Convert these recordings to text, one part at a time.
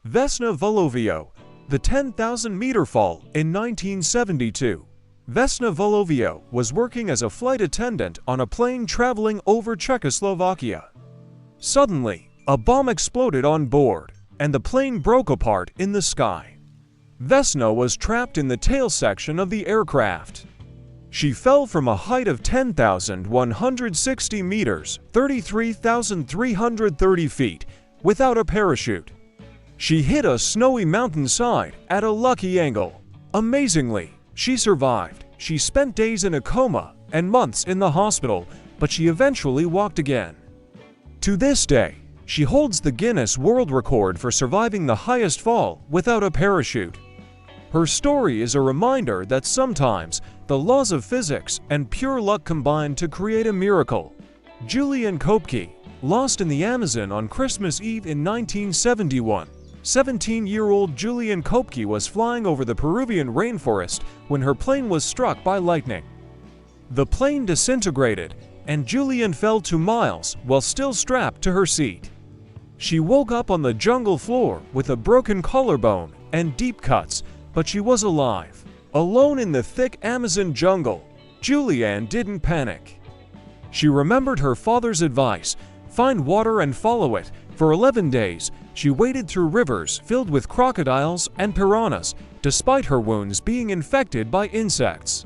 Vesna Vulović, the 10,000-meter fall in 1972. Vesna Vulović was working as a flight attendant on a plane traveling over Czechoslovakia. Suddenly, a bomb exploded on board, and the plane broke apart in the sky. Vesna was trapped in the tail section of the aircraft. She fell from a height of 10,160 meters, 33,330 feet, without a parachute. She hit a snowy mountainside at a lucky angle. Amazingly, she survived. She spent days in a coma and months in the hospital, but she eventually walked again. To this day, she holds the Guinness World Record for surviving the highest fall without a parachute. Her story is a reminder that sometimes the laws of physics and pure luck combine to create a miracle. Julian Kopke, lost in the Amazon on Christmas Eve in 1971. 17-year-old Julian Kopke was flying over the Peruvian rainforest when her plane was struck by lightning. The plane disintegrated, and Julian fell 2 miles while still strapped to her seat. She woke up on the jungle floor with a broken collarbone and deep cuts, but she was alive. Alone in the thick Amazon jungle, Julianne didn't panic. She remembered her father's advice: find water and follow it. For 11 days, she waded through rivers filled with crocodiles and piranhas, despite her wounds being infected by insects.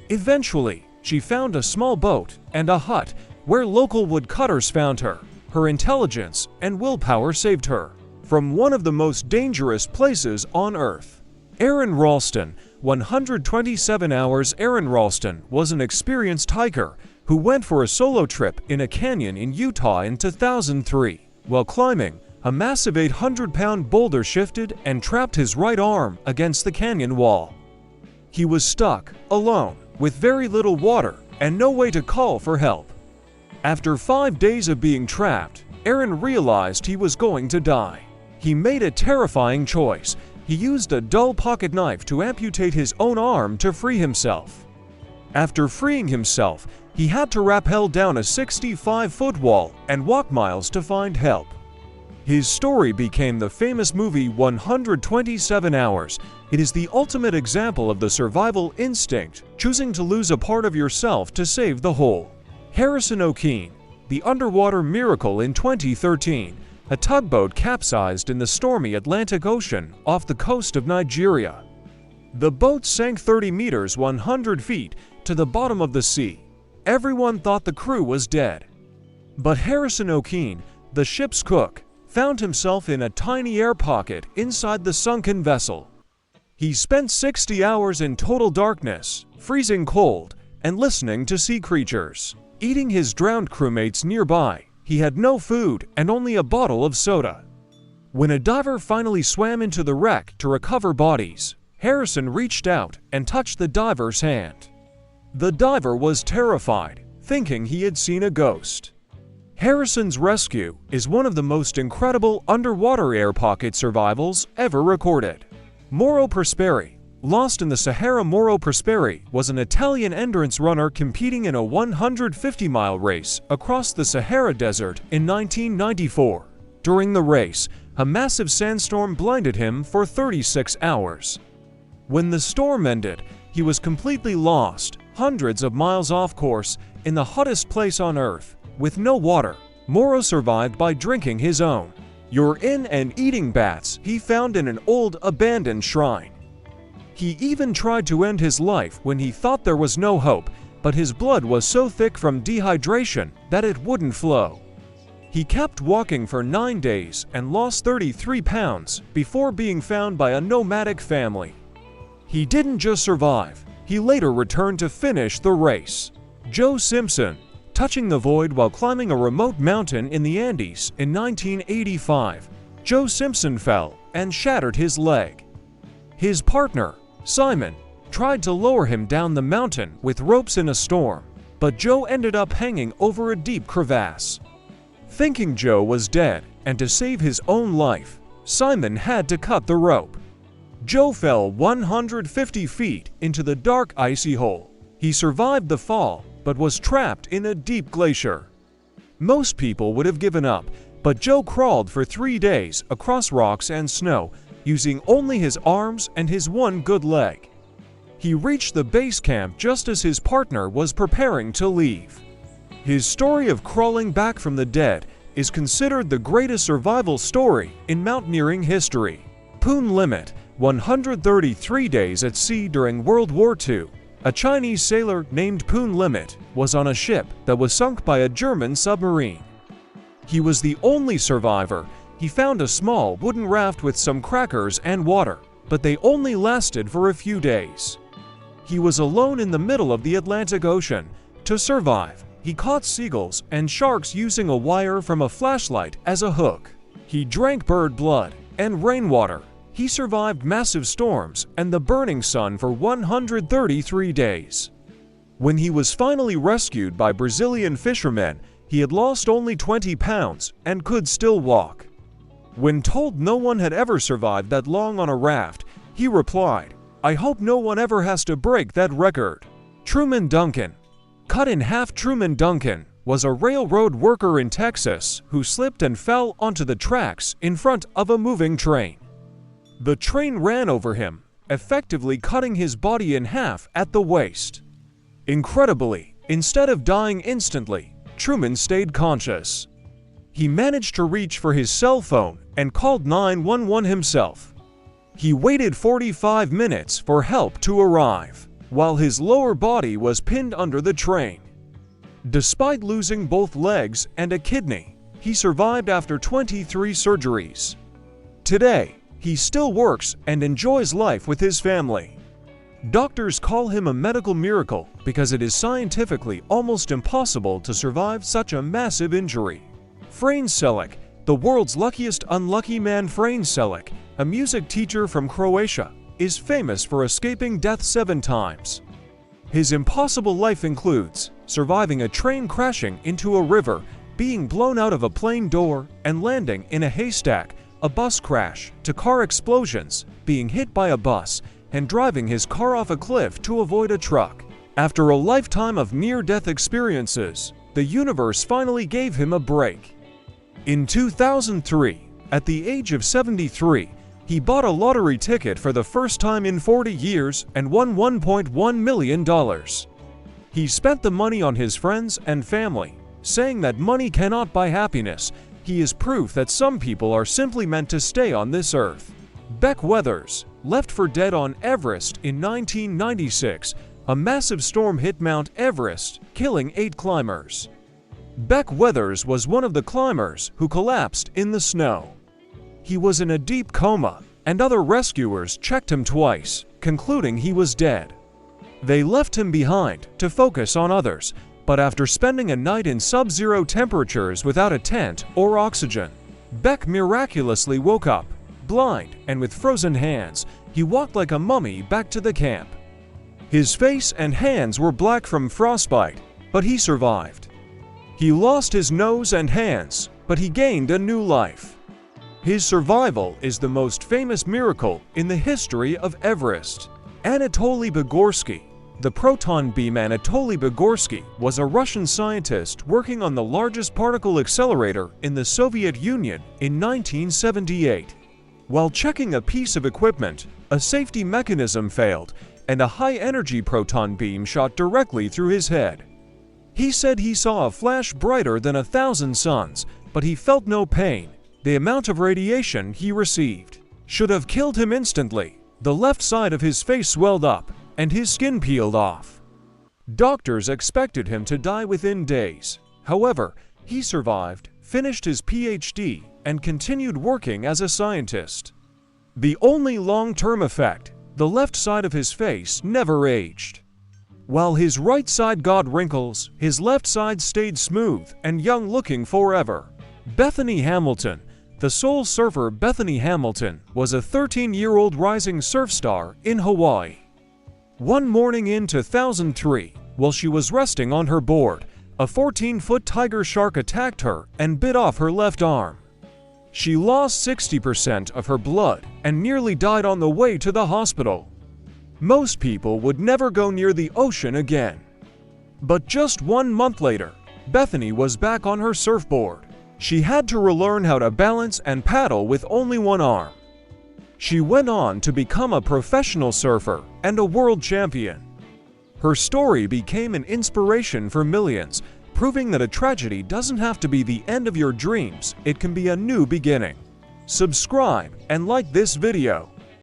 Eventually, she found a small boat and a hut where local woodcutters found her. Her intelligence and willpower saved her from one of the most dangerous places on Earth. Aron Ralston, 127 hours. Aron Ralston was an experienced hiker who went for a solo trip in a canyon in Utah in 2003. While climbing, a massive 800-pound boulder shifted and trapped his right arm against the canyon wall. He was stuck, alone, with very little water and no way to call for help. After 5 days of being trapped, Aron realized he was going to die. He made a terrifying choice. He used a dull pocket knife to amputate his own arm to free himself. After freeing himself, he had to rappel down a 65-foot wall and walk miles to find help. His story became the famous movie 127 Hours. It is the ultimate example of the survival instinct, choosing to lose a part of yourself to save the whole. Harrison O'Keefe, the underwater miracle in 2013. A tugboat capsized in the stormy Atlantic Ocean off the coast of Nigeria. The boat sank 30 meters 100 feet to the bottom of the sea. Everyone thought the crew was dead. But Harrison O'Keefe, the ship's cook, found himself in a tiny air pocket inside the sunken vessel. He spent 60 hours in total darkness, freezing cold, and listening to sea creatures. Eating his drowned crewmates nearby, he had no food and only a bottle of soda. When a diver finally swam into the wreck to recover bodies, Harrison reached out and touched the diver's hand. The diver was terrified, thinking he had seen a ghost. Harrison's rescue is one of the most incredible underwater air pocket survivals ever recorded. Mauro Prosperi, lost in the Sahara. Mauro Prosperi was an Italian endurance runner competing in a 150-mile race across the Sahara Desert in 1994. During the race, a massive sandstorm blinded him for 36 hours. When the storm ended, he was completely lost, hundreds of miles off course, in the hottest place on Earth. With no water, Mauro survived by drinking his own urine and eating bats he found in an old abandoned shrine. He even tried to end his life when he thought there was no hope, but his blood was so thick from dehydration that it wouldn't flow. He kept walking for 9 days and lost 33 pounds before being found by a nomadic family. He didn't just survive, he later returned to finish the race. Joe Simpson, touching the void while climbing a remote mountain in the Andes in 1985. Joe Simpson fell and shattered his leg. His partner, Simon, tried to lower him down the mountain with ropes in a storm, but Joe ended up hanging over a deep crevasse. Thinking Joe was dead, and to save his own life, Simon had to cut the rope. Joe fell 150 feet into the dark icy hole. He survived the fall, but was trapped in a deep glacier. Most people would have given up, But Joe crawled for 3 days across rocks and snow, using only his arms and his one good leg. He reached the base camp just as his partner was preparing to leave. His story of crawling back from the dead is considered the greatest survival story in mountaineering history. Poon Limit, 133 days at sea during World War II. A Chinese sailor named Poon Limit was on a ship that was sunk by a German submarine. He was the only survivor. He found a small wooden raft with some crackers and water, but they only lasted for a few days. He was alone in the middle of the Atlantic Ocean. To survive, he caught seagulls and sharks using a wire from a flashlight as a hook. He drank bird blood and rainwater. He survived massive storms and the burning sun for 133 days. When he was finally rescued by Brazilian fishermen, he had lost only 20 pounds and could still walk. When told no one had ever survived that long on a raft, he replied, "I hope no one ever has to break that record." Truman Duncan. Cut in half. Truman Duncan was a railroad worker in Texas who slipped and fell onto the tracks in front of a moving train. The train ran over him, effectively cutting his body in half at the waist. Incredibly, instead of dying instantly, Truman stayed conscious. He managed to reach for his cell phone and called 911 himself. He waited 45 minutes for help to arrive, while his lower body was pinned under the train. Despite losing both legs and a kidney, he survived after 23 surgeries. Today, he still works and enjoys life with his family. Doctors call him a medical miracle because it is scientifically almost impossible to survive such a massive injury. Frane Selic, the world's luckiest unlucky man. Frane Selic, a music teacher from Croatia, is famous for escaping death 7 times. His impossible life includes surviving a train crashing into a river, being blown out of a plane door, and landing in a haystack, a bus crash, to car explosions, being hit by a bus, and driving his car off a cliff to avoid a truck. After a lifetime of near-death experiences, the universe finally gave him a break. In 2003, at the age of 73, he bought a lottery ticket for the first time in 40 years and won $1.1 million. He spent the money on his friends and family, saying that money cannot buy happiness. He is proof that some people are simply meant to stay on this earth. Beck Weathers, left for dead on Everest in 1996, a massive storm hit Mount Everest, killing 8 climbers. Beck Weathers was one of the climbers who collapsed in the snow. He was in a deep coma, and other rescuers checked him twice, concluding he was dead. They left him behind to focus on others, but after spending a night in sub-zero temperatures without a tent or oxygen, Beck miraculously woke up, blind and with frozen hands. He walked like a mummy back to the camp. His face and hands were black from frostbite, but he survived. He lost his nose and hands, but he gained a new life. His survival is the most famous miracle in the history of Everest. Anatoly Bugorsky. The proton beam. Anatoly Bugorsky was a Russian scientist working on the largest particle accelerator in the Soviet Union in 1978. While checking a piece of equipment, a safety mechanism failed, and a high-energy proton beam shot directly through his head. He said he saw a flash brighter than 1,000 suns, but he felt no pain. The amount of radiation he received should have killed him instantly. The left side of his face swelled up, and his skin peeled off. Doctors expected him to die within days. However, he survived, finished his PhD, and continued working as a scientist. The only long-term effect, the left side of his face never aged. While his right side got wrinkles, his left side stayed smooth and young-looking forever. Bethany Hamilton. The soul surfer Bethany Hamilton was a 13-year-old rising surf star in Hawaii. One morning in 2003, while she was resting on her board, a 14-foot tiger shark attacked her and bit off her left arm. She lost 60% of her blood and nearly died on the way to the hospital. Most people would never go near the ocean again. But just 1 month later, Bethany was back on her surfboard. She had to relearn how to balance and paddle with only one arm. She went on to become a professional surfer and a world champion. Her story became an inspiration for millions, proving that a tragedy doesn't have to be the end of your dreams, it can be a new beginning. Subscribe and like this video.